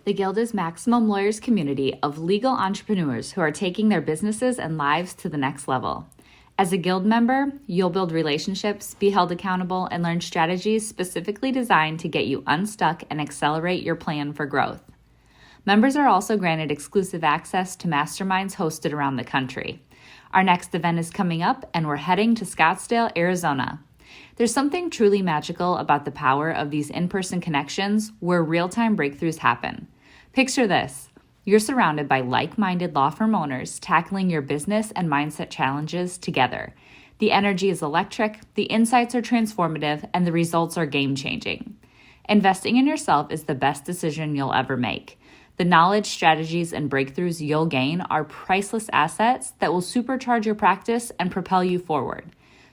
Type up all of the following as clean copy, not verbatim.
The Guild is Maximum Lawyers' community of legal entrepreneurs who are taking their businesses and lives to the next level. As a Guild member, you'll build relationships, be held accountable, and learn strategies specifically designed to get you unstuck and accelerate your plan for growth. Members are also granted exclusive access to masterminds hosted around the country. Our next event is coming up, and we're heading to Scottsdale, Arizona. There's something truly magical about the power of these in-person connections where real-time breakthroughs happen. Picture this. You're surrounded by like-minded law firm owners tackling your business and mindset challenges together. The energy is electric, the insights are transformative, and the results are game-changing. Investing in yourself is the best decision you'll ever make. The knowledge, strategies, and breakthroughs you'll gain are priceless assets that will supercharge your practice and propel you forward.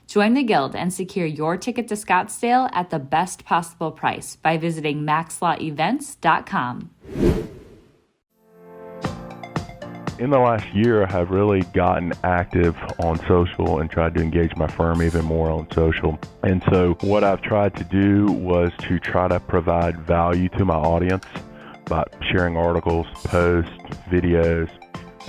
Join the Guild and secure your ticket to Scottsdale at the best possible price by visiting maxlawevents.com. In the last year, I have really gotten active on social and tried to engage my firm even more on social. And so what I've tried to do was to try to provide value to my audience by sharing articles, posts, videos,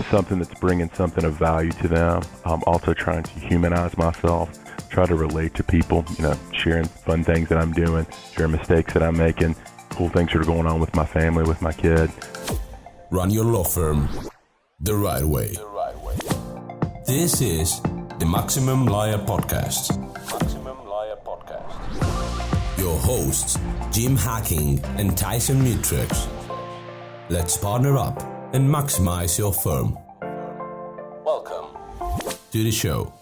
something that's bringing something of value to them. I'm also trying to humanize myself, try to relate to people, sharing fun things that I'm doing, sharing mistakes that I'm making, cool things that are going on with my family, with my kid. Run your law firm the right way. This is the Maximum Lawyer Podcast. Your hosts, Jim Hacking and Tyson Mutrux. Let's partner up and maximize your firm. Welcome to the show.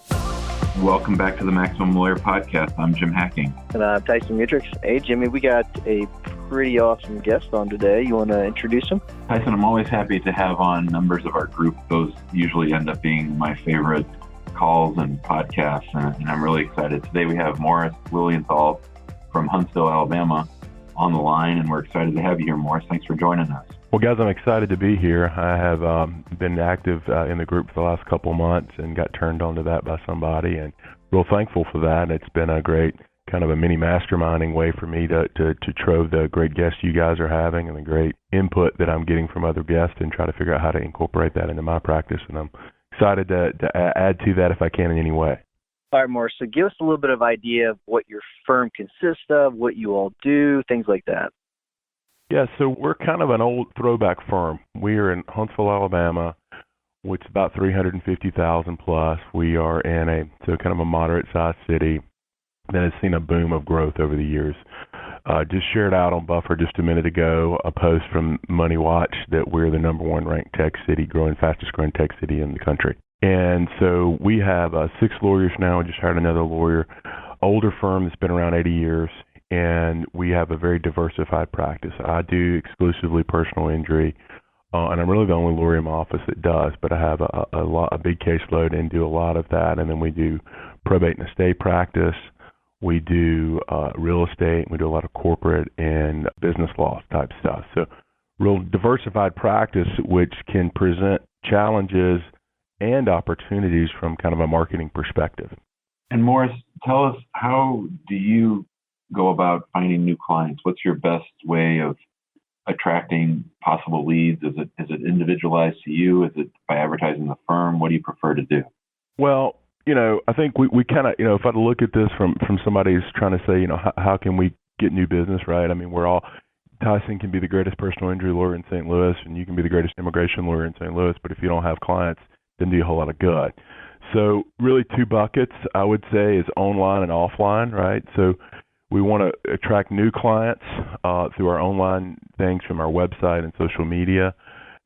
Welcome back to the Maximum Lawyer Podcast. I'm Jim Hacking. And I'm Tyson Mutrux. Hey, Jimmy, we got a pretty awesome guest on today. You want to introduce him? Tyson, I'm always happy to have on members of our group. Those usually end up being my favorite calls and podcasts, and I'm really excited. Today we have Morris Lilienthal from Huntsville, Alabama on the line, and we're excited to have you here, Morris. Thanks for joining us. Well, guys, I'm excited to be here. I have been active in the group for the last couple of months and got turned on to that by somebody, and real thankful for that. It's been a great kind of a mini masterminding way for me to trove the great guests you guys are having and the great input that I'm getting from other guests and try to figure out how to incorporate that into my practice. And I'm excited to add to that if I can in any way. All right, Morris, so give us a little bit of idea of what your firm consists of, what you all do, things like that. Yeah, so we're kind of an old throwback firm. We are in Huntsville, Alabama, which is about 350,000 plus. We are in kind of a moderate-sized city that has seen a boom of growth over the years. Just shared out on Buffer just a minute ago a post from Money Watch that we're the number one ranked tech city, fastest growing tech city in the country. And so we have 6 lawyers now. We just hired another lawyer, older firm that's been around 80 years, and we have a very diversified practice. I do exclusively personal injury, and I'm really the only lawyer in my office that does, but I have a big caseload and do a lot of that. And then we do probate and estate practice. We do real estate. We do a lot of corporate and business law type stuff. So real diversified practice, which can present challenges and opportunities from kind of a marketing perspective. And Morris, tell us, how do you go about finding new clients? What's your best way of attracting possible leads? Is it individualized to you? Is it by advertising the firm? What do you prefer to do? Well, I think we kind of, if I look at this from somebody who's trying to say, how can we get new business, right? I mean, Tyson can be the greatest personal injury lawyer in St. Louis, and you can be the greatest immigration lawyer in St. Louis, but if you don't have clients, it doesn't do a whole lot of good. So really 2 buckets, I would say, is online and offline, right? So we want to attract new clients through our online things from our website and social media.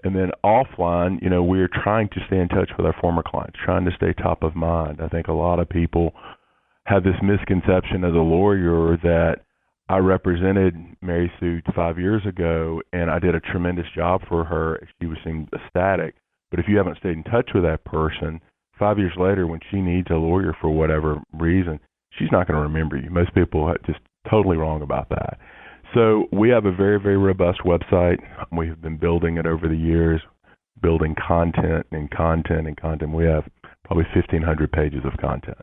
And then offline, we're trying to stay in touch with our former clients, trying to stay top of mind. I think a lot of people have this misconception as a lawyer that I represented Mary Sue 5 years ago, and I did a tremendous job for her. She seemed ecstatic. But if you haven't stayed in touch with that person, 5 years later, when she needs a lawyer for whatever reason, she's not going to remember you. Most people are just totally wrong about that. So we have a very, very robust website. We have been building it over the years, building content and content and content. We have probably 1,500 pages of content.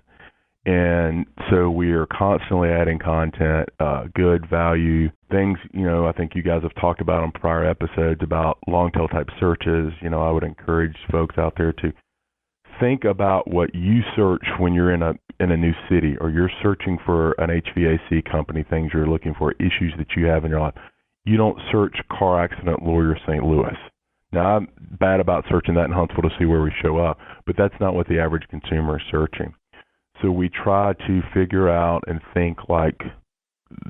And so we are constantly adding content, good value things. I think you guys have talked about on prior episodes about long tail type searches. I would encourage folks out there to think about what you search when you're in a new city, or you're searching for an HVAC company, things you're looking for, issues that you have in your life. You don't search car accident lawyer St. Louis. Now, I'm bad about searching that in Huntsville to see where we show up, but that's not what the average consumer is searching. So we try to figure out and think like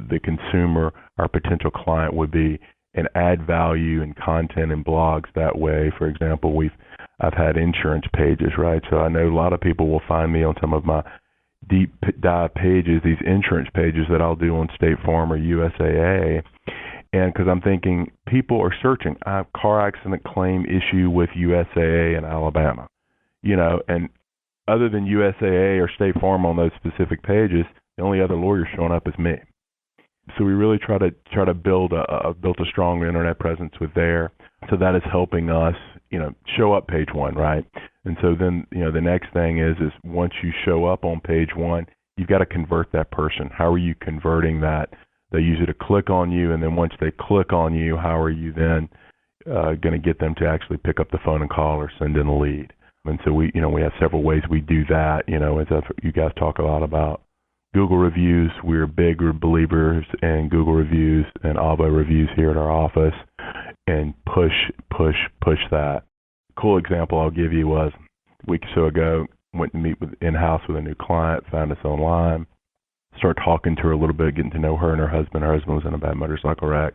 the consumer, our potential client, would be, and add value and content and blogs that way. For example, I've had insurance pages, right? So I know a lot of people will find me on some of my deep dive pages, these insurance pages that I'll do on State Farm or USAA. And because I'm thinking people are searching, I have car accident claim issue with USAA in Alabama, and other than USAA or State Farm on those specific pages, the only other lawyer showing up is me. So we really try to build a strong internet presence with there. So that is helping us, show up page one, right? And so then, the next thing is once you show up on page one, you've got to convert that person. How are you converting that? They usually to click on you, and then once they click on you, how are you then going to get them to actually pick up the phone and call or send in a lead? And so we have several ways we do that. As you guys talk a lot about Google reviews. We're big believers in Google reviews and Avvo reviews here at our office, and push that. Cool example I'll give you was a week or so ago, went to meet in-house with a new client, found us online, started talking to her a little bit, getting to know her and her husband. Her husband was in a bad motorcycle wreck.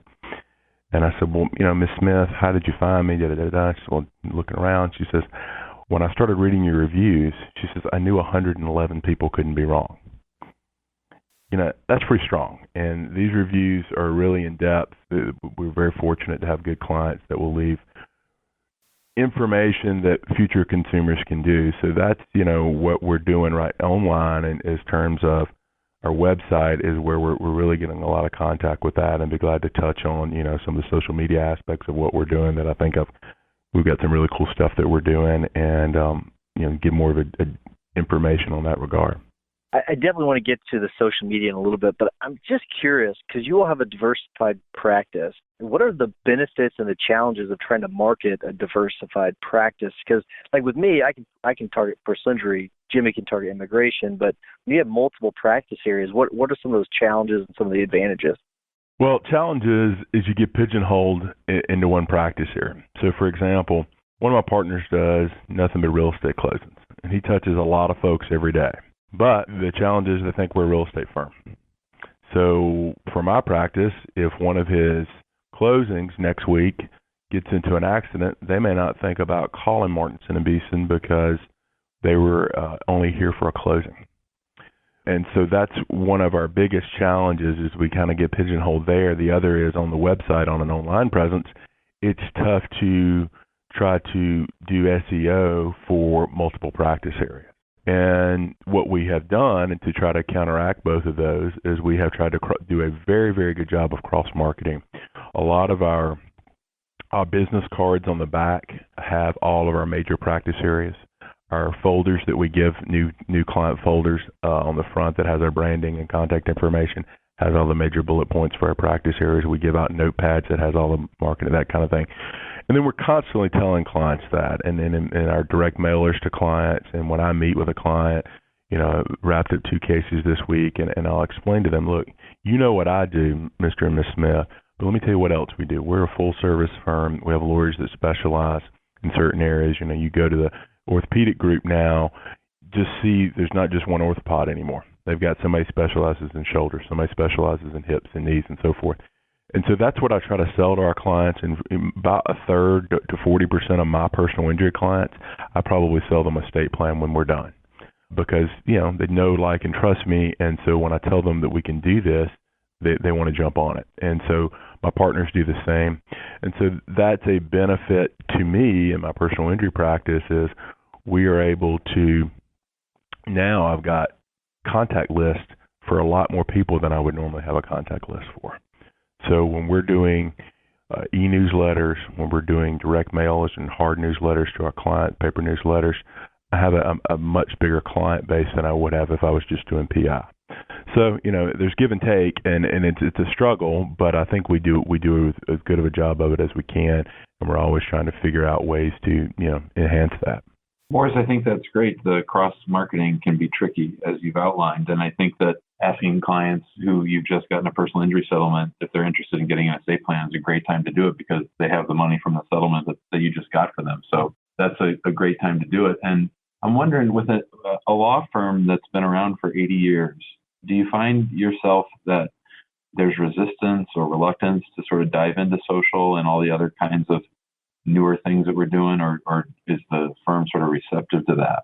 And I said, well, Miss Smith, how did you find me? She said, well, looking around. She says, when I started reading your reviews, she says, I knew 111 people couldn't be wrong. That's pretty strong. And these reviews are really in depth. We're very fortunate to have good clients that will leave information that future consumers can do. So that's, what we're doing right online, and in terms of our website is where we're really getting a lot of contact with that, and be glad to touch on, some of the social media aspects of what we're doing that I think we've got some really cool stuff that we're doing, and, give more of a information on that regard. I definitely want to get to the social media in a little bit, but I'm just curious because you all have a diversified practice. What are the benefits and the challenges of trying to market a diversified practice? Because, like with me, I can target personal injury, Jimmy can target immigration, but when you have multiple practice areas, what are some of those challenges and some of the advantages? Well, challenges is you get pigeonholed into one practice area. So, for example, one of my partners does nothing but real estate closings, and he touches a lot of folks every day. But the challenge is they think we're a real estate firm. So for my practice, if one of his closings next week gets into an accident, they may not think about calling Martinson and Beeson because they were only here for a closing. And so that's one of our biggest challenges is we kind of get pigeonholed there. The other is on the website, on an online presence, it's tough to try to do SEO for multiple practice areas. And what we have done, and to try to counteract both of those, is we have tried to do a very, very good job of cross-marketing. A lot of our business cards on the back have all of our major practice areas. Our folders that we give, new client folders on the front that has our branding and contact information, has all the major bullet points for our practice areas. We give out notepads that has all the marketing, that kind of thing. And then we're constantly telling clients that, and then in our direct mailers to clients, and when I meet with a client, wrapped up 2 cases this week, and I'll explain to them, look, you know what I do, Mr. and Miss Smith, but let me tell you what else we do. We're a full-service firm. We have lawyers that specialize in certain areas. You go to the orthopedic group now, just see there's not just one orthopod anymore. They've got somebody specializes in shoulders, somebody specializes in hips and knees and so forth. And so that's what I try to sell to our clients. And about a third to 40% of my personal injury clients, I probably sell them a estate plan when we're done. Because, they know, like, and trust me. And so when I tell them that we can do this, they want to jump on it. And so my partners do the same. And so that's a benefit to me in my personal injury practice is we are able to, now I've got contact list for a lot more people than I would normally have a contact list for. So when we're doing e-newsletters, when we're doing direct mails and hard newsletters to our client, paper newsletters, I have a much bigger client base than I would have if I was just doing PI. So, there's give and take, and it's a struggle, but I think we do as good of a job of it as we can, and we're always trying to figure out ways to, enhance that. Morris, I think that's great. The cross-marketing can be tricky, as you've outlined, and I think that asking clients who you've just gotten a personal injury settlement if they're interested in getting an estate plan is a great time to do it because they have the money from the settlement that you just got for them. So that's a great time to do it. And I'm wondering, with a law firm that's been around for 80 years, do you find yourself that there's resistance or reluctance to sort of dive into social and all the other kinds of newer things that we're doing, or is the firm sort of receptive to that?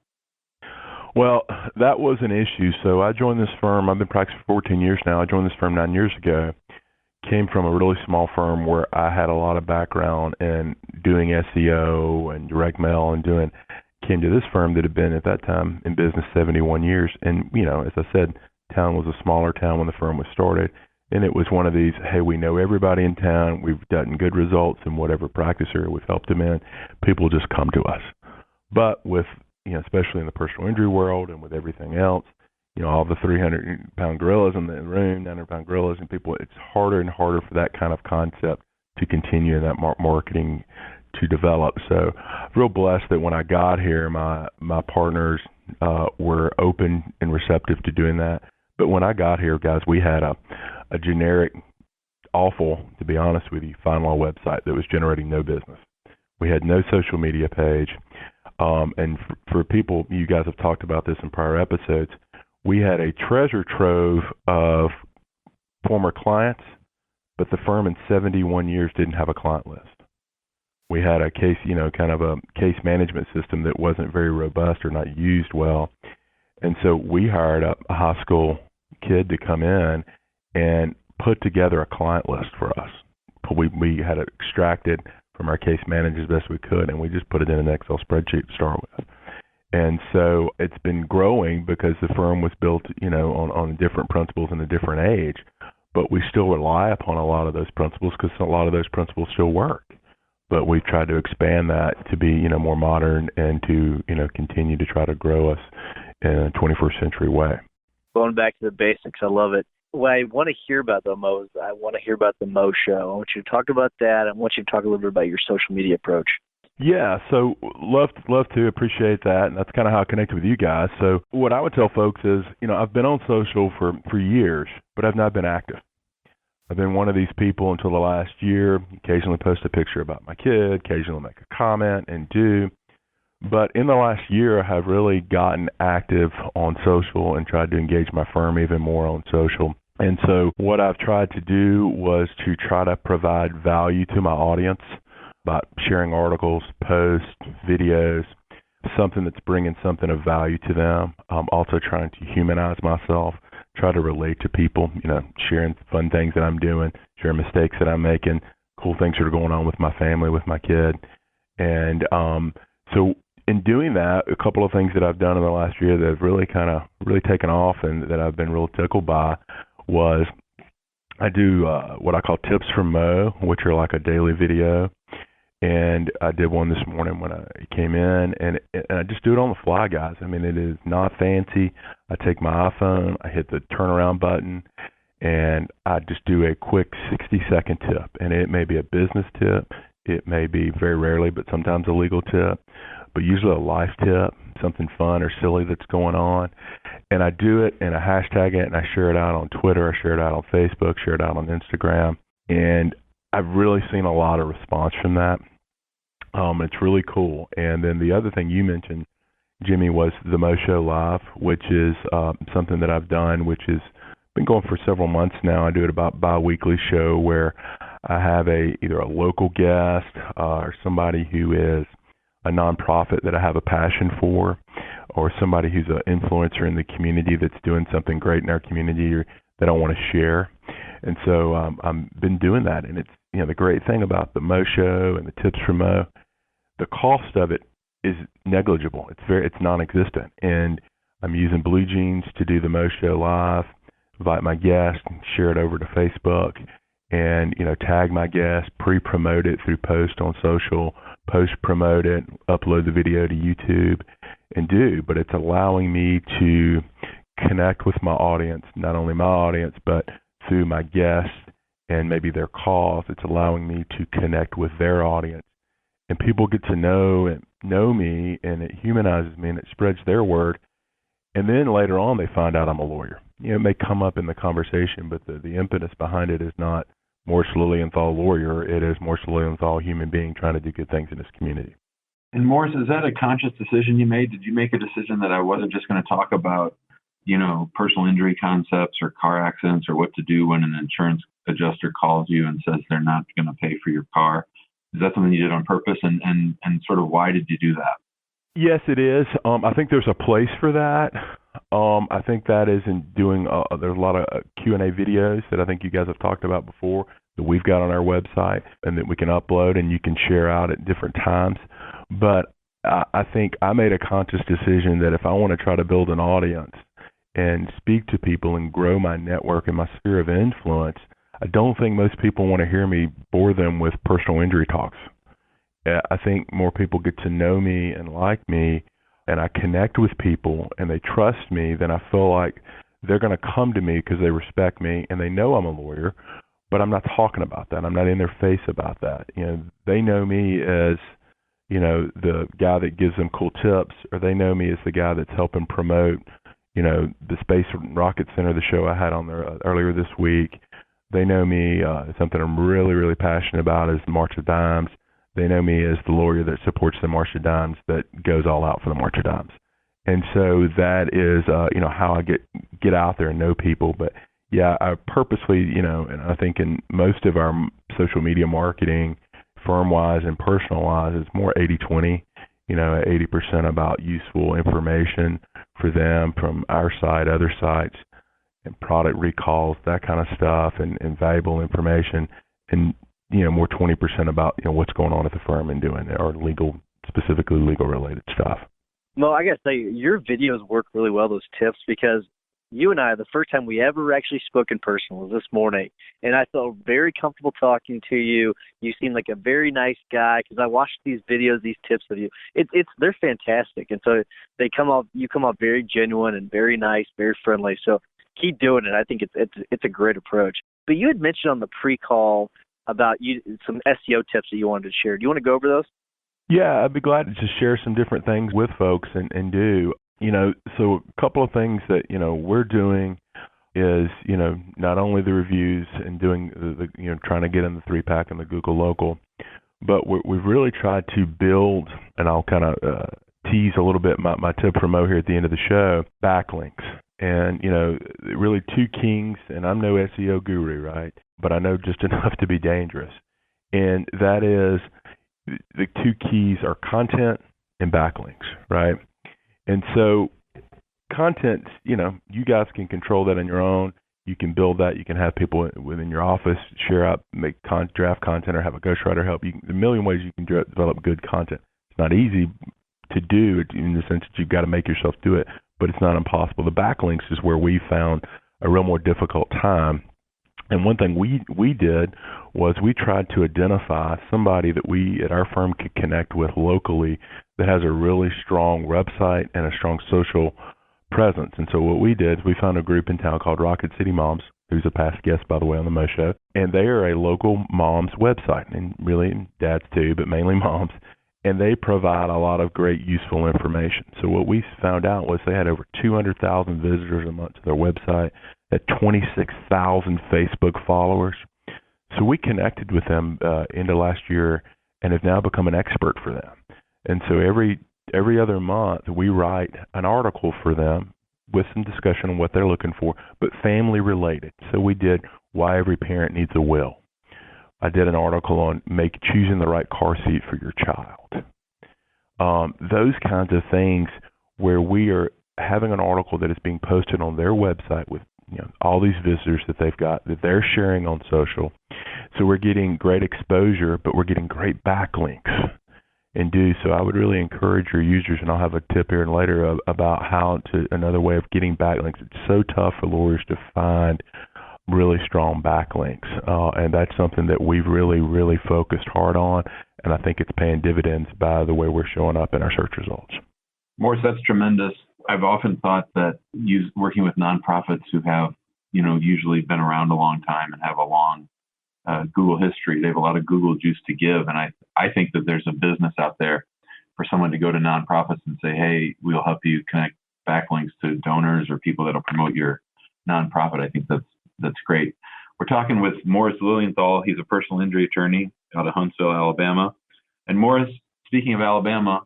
Well, that was an issue. So I joined this firm. I've been practicing for 14 years now. I joined this firm 9 years ago. Came from a really small firm where I had a lot of background in doing SEO and direct mail and came to this firm that had been at that time in business 71 years. And, as I said, town was a smaller town when the firm was started. And it was one of these, hey, we know everybody in town. We've gotten good results in whatever practice area we've helped them in. People just come to us. But with, especially in the personal injury world and with everything else, all the 300-pound gorillas in the room, 900-pound gorillas and people, it's harder and harder for that kind of concept to continue in that marketing to develop. So real blessed that when I got here, my partners were open and receptive to doing that. But when I got here, guys, we had a generic, awful, to be honest with you, FindLaw website that was generating no business. We had no social media page. And for people, you guys have talked about this in prior episodes, we had a treasure trove of former clients, but the firm in 71 years didn't have a client list. We had a case, kind of a case management system that wasn't very robust or not used well. And so we hired a high school kid to come in and put together a client list for us. We had it extracted from our case manager as best we could, and we just put it in an Excel spreadsheet to start with. And so it's been growing because the firm was built, on different principles and a different age, but we still rely upon a lot of those principles because a lot of those principles still work. But we've tried to expand that to be, more modern and to, continue to try to grow us in a 21st century way. Going back to the basics, I love it. What I want to hear about, though, Mo, is I want to hear about the Mo Show. I want you to talk about that. I want you to talk a little bit about your social media approach. Yeah, so love to appreciate that, and that's kind of how I connected with you guys. So what I would tell folks is, I've been on social for years, but I've not been active. I've been one of these people until the last year, occasionally post a picture about my kid, occasionally make a comment and do. But in the last year, I have really gotten active on social and tried to engage my firm even more on social. And so what I've tried to do was to try to provide value to my audience by sharing articles, posts, videos, something that's bringing something of value to them. I'm also trying to humanize myself, try to relate to people, sharing fun things that I'm doing, sharing mistakes that I'm making, cool things that are going on with my family, with my kid. And so in doing that, a couple of things that I've done in the last year that have really taken off and that I've been real tickled by was I do what I call tips from Mo, which are like a daily video. And I did one this morning when I came in, and I just do it on the fly, guys. I mean, it is not fancy. I take my iPhone, I hit the turnaround button, and I just do a quick 60-second tip. And it may be a business tip. It may be very rarely, but sometimes a legal tip, but usually a life tip, something fun or silly that's going on. And I do it, and I hashtag it, and I share it out on Twitter. I share it out on Facebook, share it out on Instagram. And I've really seen a lot of response from that. It's really cool. And then the other thing you mentioned, Jimmy, was the Mo Show Live, which is something that I've done, which has been going for several months now. I do it about bi-weekly show where I have either a local guest or somebody who is a nonprofit that I have a passion for, or somebody who's an influencer in the community that's doing something great in our community or that I want to share. And so I've been doing that, and it's the great thing about the Mo Show and the tips from Mo, the cost of it is negligible. It's non-existent, and I'm using Blue Jeans to do the Mo Show Live, invite my guest, share it over to Facebook, and tag my guest, pre-promote it through post on social, post-promote it, upload the video to YouTube, and do, but it's allowing me to connect with my audience, not only my audience, but through my guests and maybe their calls. It's allowing me to connect with their audience. And people get to know me, and it humanizes me, and it spreads their word. And then later on, they find out I'm a lawyer. It may come up in the conversation, but the impetus behind it is not Morris Lilienthal lawyer. It is Morris Lilienthal human being trying to do good things in this community. And Morris, is that a conscious decision you made? Did you make a decision that I wasn't just going to talk about, personal injury concepts or car accidents or what to do when an insurance adjuster calls you and says they're not going to pay for your car? Is that something you did on purpose? And sort of why did you do that? Yes, it is. I think there's a place for that. I think that is in doing, there's a lot of Q&A videos that I think you guys have talked about before that we've got on our website and that we can upload and you can share out at different times. But I think I made a conscious decision that if I want to try to build an audience and speak to people and grow my network and my sphere of influence, I don't think most people want to hear me bore them with personal injury talks. I think more people get to know me and like me, and I connect with people and they trust me, then I feel like they're going to come to me because they respect me and they know I'm a lawyer, but I'm not talking about that. I'm not in their face about that. They know me as, the guy that gives them cool tips, or they know me as the guy that's helping promote, the Space Rocket Center, the show I had on there earlier this week. They know me, something I'm really, really passionate about is the March of Dimes. They know me as the lawyer that supports the March of Dimes, that goes all out for the March of Dimes. And so that is, how I get out there and know people. But yeah, I purposely, and I think in most of our social media marketing, firm-wise and personal-wise, it's more 80-20, 80% about useful information for them from our side, other sites, and product recalls, that kind of stuff, and valuable information, and more 20% about what's going on at the firm and doing or specifically legal related stuff. Well, I gotta say, your videos work really well, those tips, because you and I, the first time we ever actually spoke in person was this morning, and I felt very comfortable talking to you. You seem like a very nice guy because I watched these videos, these tips of you. They're fantastic, and so you come off very genuine and very nice, very friendly. So keep doing it. I think it's a great approach. But you had mentioned on the pre-call about some SEO tips that you wanted to share. Do you want to go over those? Yeah, I'd be glad to just share some different things with folks and do. So a couple of things that, we're doing is, not only the reviews and doing the trying to get in the 3-pack and the Google Local, but we've really tried to build, and I'll kind of tease a little bit my tip for Mo here at the end of the show, backlinks. And, really two kings, and I'm no SEO guru, right? But I know just enough to be dangerous. And that is, the two keys are content and backlinks, right? And so content, you guys can control that on your own. You can build that. You can have people within your office share out, make draft content, or have a ghostwriter help. A million ways you can develop good content. It's not easy to do in the sense that you've got to make yourself do it, but it's not impossible. The backlinks is where we found a real more difficult time. And one thing we did was we tried to identify somebody that we at our firm could connect with locally that has a really strong website and a strong social presence. And so what we did is we found a group in town called Rocket City Moms, who's a past guest, by the way, on the Mo Show. And they are a local mom's website, and really dads too, but mainly moms. And they provide a lot of great, useful information. So what we found out was they had over 200,000 visitors a month to their website, at 26,000 Facebook followers. So we connected with them into last year and have now become an expert for them. And so every other month we write an article for them with some discussion on what they're looking for, but family related. So we did Why Every Parent Needs a Will. I did an article on choosing the right car seat for your child. Those kinds of things where we are having an article that is being posted on their website with all these visitors that they've got that they're sharing on social. So we're getting great exposure, but we're getting great backlinks. So I would really encourage your users, and I'll have a tip here later about another way of getting backlinks. It's so tough for lawyers to find really strong backlinks. And that's something that we've really, really focused hard on. And I think it's paying dividends by the way we're showing up in our search results. Morris, that's tremendous. I've often thought that working with nonprofits who have, usually been around a long time and have a long Google history, they have a lot of Google juice to give. And I think that there's a business out there for someone to go to nonprofits and say, hey, we'll help you connect backlinks to donors or people that'll promote your nonprofit. I think that's great. We're talking with Morris Lilienthal. He's a personal injury attorney out of Huntsville, Alabama. And Morris, speaking of Alabama,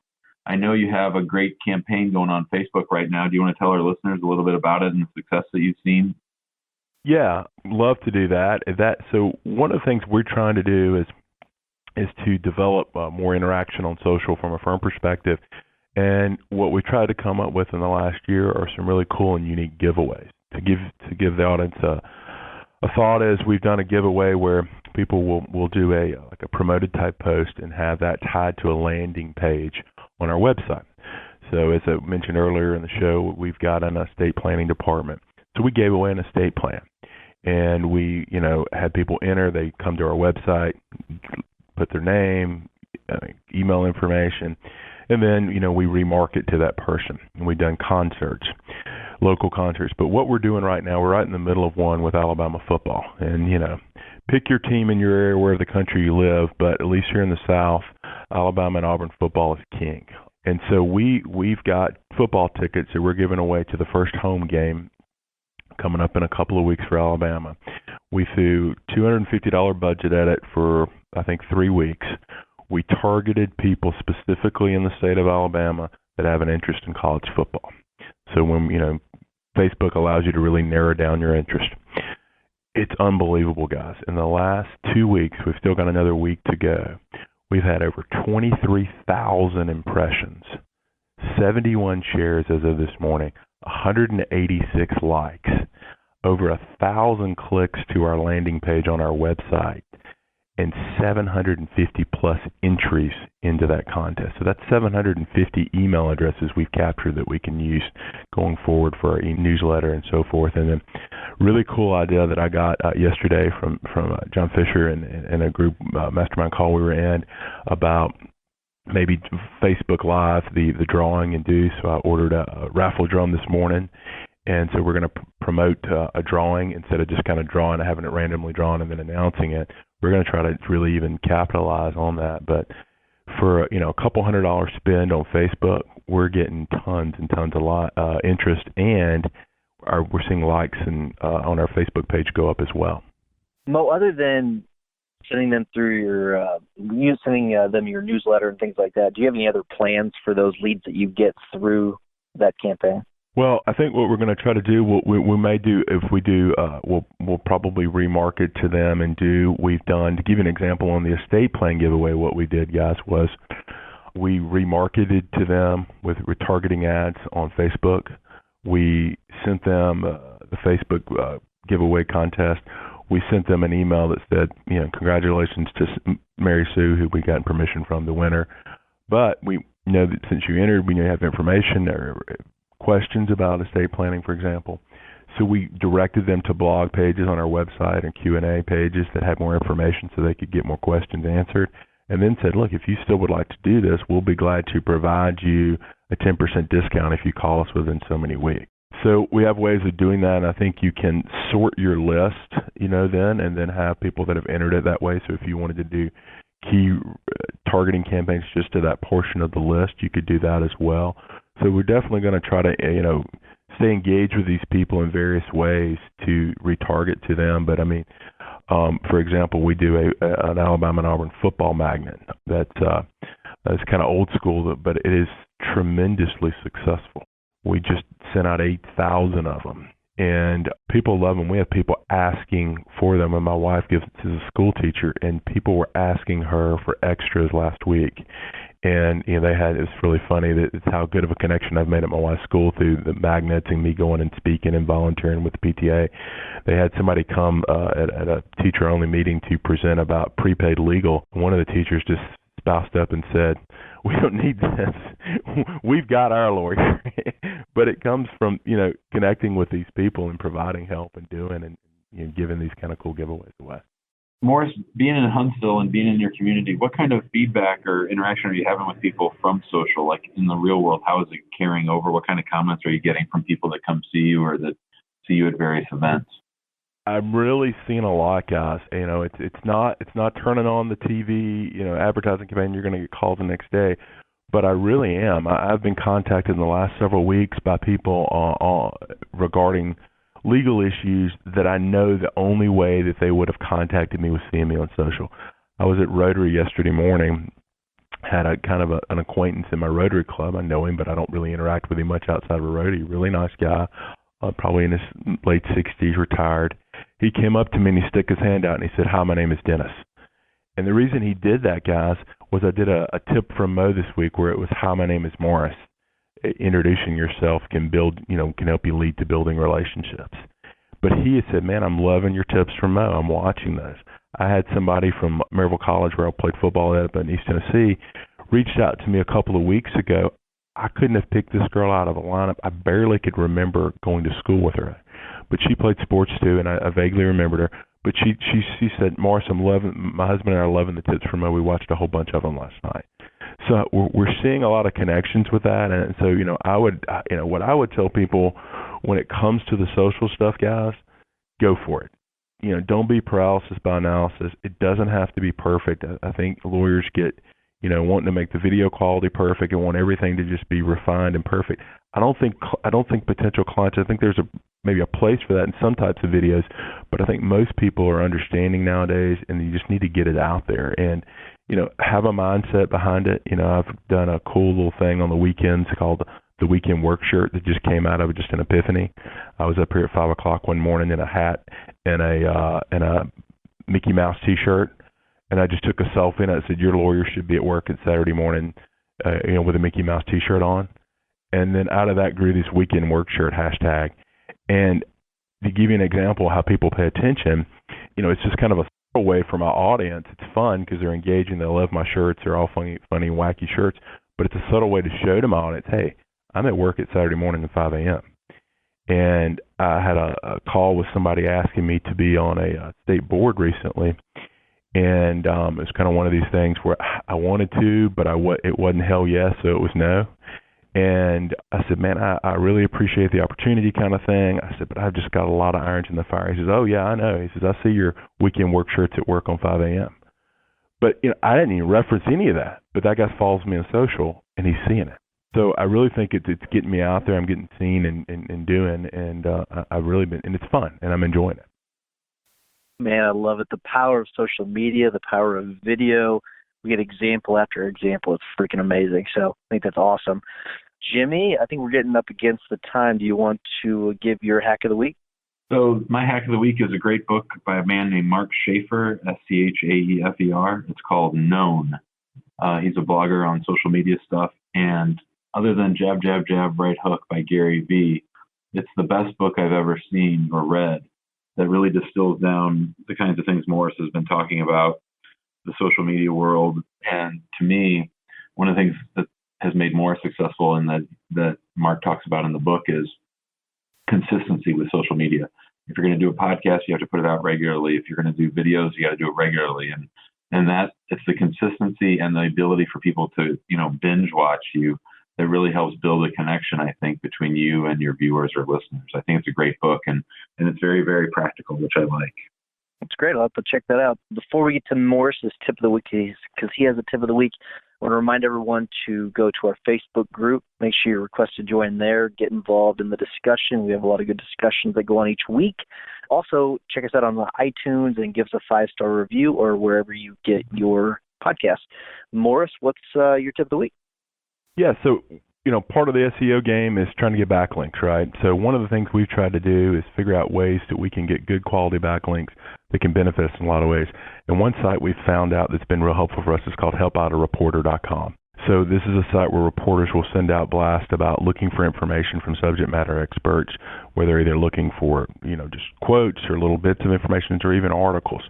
I know you have a great campaign going on Facebook right now. Do you want to tell our listeners a little bit about it and the success that you've seen? Yeah, love to do that. So one of the things we're trying to do is to develop more interaction on social from a firm perspective. And what we tried to come up with in the last year are some really cool and unique giveaways to give the audience a thought. Is we've done a giveaway where people will do a promoted type post and have that tied to a landing page on our website. So as I mentioned earlier in the show, we've got an estate planning department. So we gave away an estate plan, and we had people enter. They come to our website, put their name, email information, and then we remarket to that person. And we've done concerts, local concerts. But what we're doing right now, we're right in the middle of one with Alabama football. And pick your team in your area, where the country you live, but at least here in the South, Alabama and Auburn football is king. And so we've got football tickets that we're giving away to the first home game coming up in a couple of weeks for Alabama. We threw $250 budget at it for, I think, 3 weeks. We targeted people specifically in the state of Alabama that have an interest in college football. So when, Facebook allows you to really narrow down your interest. It's unbelievable, guys. In the last 2 weeks, we've still got another week to go. We've had over 23,000 impressions, 71 shares as of this morning, 186 likes, over 1,000 clicks to our landing page on our website, and 750 plus entries into that contest. So that's 750 email addresses we've captured that we can use going forward for our newsletter and so forth. And then really cool idea that I got yesterday from John Fisher and a group mastermind call we were in about maybe Facebook Live, the drawing and do. So I ordered a raffle drum this morning. And so we're going to promote a drawing instead of just kind of drawing, having it randomly drawn and then announcing it. We're going to try to really even capitalize on that. But for a couple $100 spend on Facebook, we're getting tons and tons of interest, and we're seeing likes and on our Facebook page go up as well. Mo, other than sending them through your newsletter and things like that, do you have any other plans for those leads that you get through that campaign? Well, I think what we're going to try to do, we may do, if we do, we'll probably remarket to them and we've done, to give you an example on the estate plan giveaway, what we did, guys, was we remarketed to them with retargeting ads on Facebook. We sent them the Facebook giveaway contest. We sent them an email that said, congratulations to Mary Sue, who we got permission from, the winner. But we know that since you entered, we have information or questions about estate planning, for example. So we directed them to blog pages on our website and Q&A pages that had more information so they could get more questions answered. And then said, look, if you still would like to do this, we'll be glad to provide you a 10% discount if you call us within so many weeks. So we have ways of doing that, and I think you can sort your list, then, and then have people that have entered it that way. So if you wanted to do key targeting campaigns just to that portion of the list, you could do that as well. So we're definitely going to try to, stay engaged with these people in various ways to retarget to them. But for example, we do an Alabama and Auburn football magnet that's kind of old school, but it is tremendously successful. We just sent out 8,000 of them, and people love them. We have people asking for them, and my wife is a school teacher, and people were asking her for extras last week. And it's really funny that it's how good of a connection I've made at my wife's school through the magnets and me going and speaking and volunteering with the PTA. They had somebody come at a teacher-only meeting to present about prepaid legal. One of the teachers just spoused up and said, "We don't need this. We've got our lawyer." But it comes from connecting with these people and providing help and doing and giving these kind of cool giveaways away. Morris, being in Huntsville and being in your community, what kind of feedback or interaction are you having with people from social? Like in the real world, how is it carrying over? What kind of comments are you getting from people that come see you or that see you at various events? I'm really seeing a lot, guys. It's not turning on the TV, advertising campaign. You're going to get calls the next day, but I really am. I've been contacted in the last several weeks by people regarding legal issues that I know the only way that they would have contacted me was seeing me on social. I was at Rotary yesterday morning. Had a kind of an acquaintance in my Rotary club. I know him, but I don't really interact with him much outside of a Rotary. Really nice guy, probably in his late 60s, retired. He came up to me and he stuck his hand out and he said, "Hi, my name is Dennis." And the reason he did that, guys, was I did a tip from Mo this week where it was, "Hi, my name is Morris." Introducing yourself can help you lead to building relationships. But he had said, "Man, I'm loving your tips from Mo. I'm watching those." I had somebody from Maryville College, where I played football at in East Tennessee, reached out to me a couple of weeks ago. I couldn't have picked this girl out of a lineup. I barely could remember going to school with her. But she played sports too, and I vaguely remembered her. But she said, "Morris, my husband and I are loving the tips from Mo. We watched a whole bunch of them last night." So we're seeing a lot of connections with that. And so, what I would tell people when it comes to the social stuff, guys, go for it. Don't be paralysis by analysis. It doesn't have to be perfect. I think lawyers get, wanting to make the video quality perfect and want everything to just be refined and perfect. I don't think potential clients, I think there's maybe a place for that in some types of videos, but I think most people are understanding nowadays, and you just need to get it out there and, have a mindset behind it. I've done a cool little thing on the weekends called the Weekend Work Shirt that just came out of just an epiphany. I was up here at 5:00 one morning in a hat and a Mickey Mouse T-shirt, and I just took a selfie and I said, "Your lawyer should be at work at Saturday morning, with a Mickey Mouse T-shirt on." And then out of that grew this Weekend Work Shirt hashtag. And to give you an example of how people pay attention, it's just kind of a way for my audience. It's fun because they're engaging. They love my shirts. They're all funny, wacky shirts. But it's a subtle way to show to my audience, hey, I'm at work at Saturday morning at 5 a.m. And I had a call with somebody asking me to be on a state board recently. And it's kind of one of these things where I wanted to, but it wasn't hell yes, so it was no. And I said, "Man, I really appreciate the opportunity," kind of thing. I said, "But I've just got a lot of irons in the fire." He says, "Oh, yeah, I know." He says, "I see your Weekend Work Shirts at work on 5 a.m. But I didn't even reference any of that. But that guy follows me on social, and he's seeing it. So I really think it's getting me out there. I'm getting seen and doing, and I've really been, and it's fun, and I'm enjoying it. Man, I love it. The power of social media, the power of video. We get example after example. It's freaking amazing. So I think that's awesome. Jimmy, I think we're getting up against the time. Do you want to give your hack of the week? So my hack of the week is a great book by a man named Mark Schaefer, Schaefer. It's called Known. He's a blogger on social media stuff. And other than Jab, Jab, Jab, Right Hook by Gary Vee, it's the best book I've ever seen or read that really distills down the kinds of things Morris has been talking about, the social media world. And to me, one of the things that has made Morris successful and that Mark talks about in the book is consistency with social media. If you're going to do a podcast, you have to put it out regularly. If you're going to do videos, you got to do it regularly. And that it's the consistency and the ability for people to, binge watch you that really helps build a connection, I think, between you and your viewers or listeners. I think it's a great book and it's very, very practical, which I like. That's great. I'll have to check that out. Before we get to Morris's tip of the week, because he has a tip of the week, I want to remind everyone to go to our Facebook group. Make sure you request to join there. Get involved in the discussion. We have a lot of good discussions that go on each week. Also, check us out on the iTunes and give us a 5-star review or wherever you get your podcast. Morris, what's your tip of the week? Yeah, so part of the SEO game is trying to get backlinks, right? So one of the things we've tried to do is figure out ways that we can get good quality backlinks that can benefit us in a lot of ways. And one site we've found out that's been real helpful for us is called helpoutareporter.com. So this is a site where reporters will send out blasts about looking for information from subject matter experts, where they're either looking for, just quotes or little bits of information or even articles.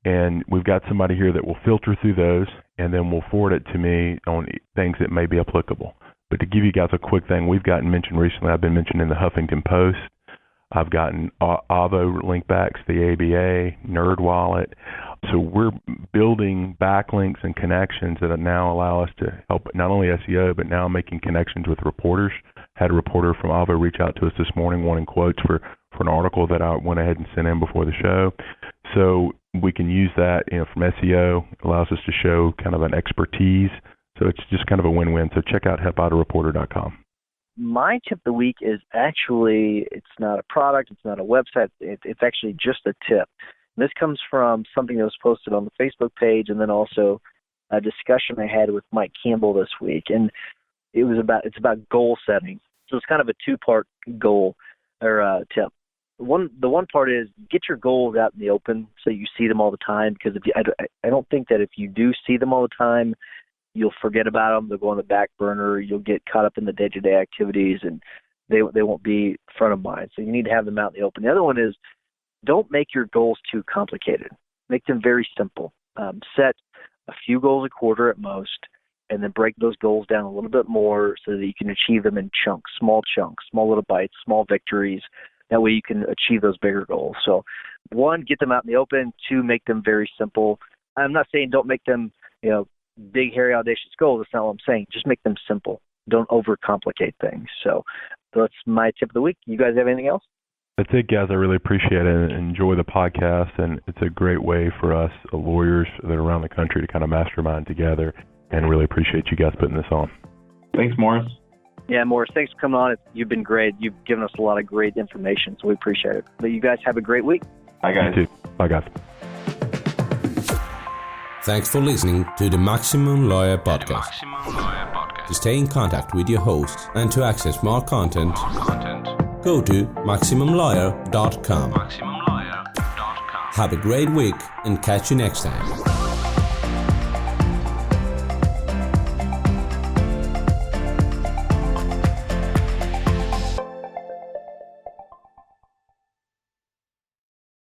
And we've got somebody here that will filter through those and then will forward it to me on things that may be applicable. But to give you guys a quick thing, we've gotten mentioned recently. I've been mentioned in the Huffington Post. I've gotten Avo linkbacks, the ABA, NerdWallet. So we're building backlinks and connections that now allow us to help not only SEO, but now making connections with reporters. Had a reporter from Avo reach out to us this morning wanting quotes for an article that I went ahead and sent in before the show. So we can use that, from SEO. It allows us to show kind of an expertise. So it's just kind of a win-win. So check out helpoutareporter.com. My tip of the week is actually, it's not a product, it's not a website, it's actually just a tip. And this comes from something that was posted on the Facebook page, and then also a discussion I had with Mike Campbell this week. And it's about goal setting. So it's kind of a two-part goal or tip. The one part is get your goals out in the open so you see them all the time, because I don't think that if you do see them all the time, you'll forget about them. They'll go on the back burner. You'll get caught up in the day-to-day activities, and they won't be front of mind. So you need to have them out in the open. The other one is don't make your goals too complicated. Make them very simple. Set a few goals a quarter at most, and then break those goals down a little bit more so that you can achieve them in chunks, small little bites, small victories. That way you can achieve those bigger goals. So 1, get them out in the open. 2, make them very simple. I'm not saying don't make them, big, hairy, audacious goals. That's not what I'm saying. Just make them simple. Don't overcomplicate things. So that's my tip of the week. You guys have anything else? That's it, guys. I really appreciate it and enjoy the podcast. And it's a great way for us lawyers that are around the country to kind of mastermind together, and really appreciate you guys putting this on. Thanks, Morris. Yeah, Morris, thanks for coming on. You've been great. You've given us a lot of great information, so we appreciate it. But you guys have a great week. Bye, guys. You too. Bye, guys. Thanks for listening to the Maximum Lawyer Podcast. To stay in contact with your hosts and to access more content, go to MaximumLawyer.com. Have a great week and catch you next time.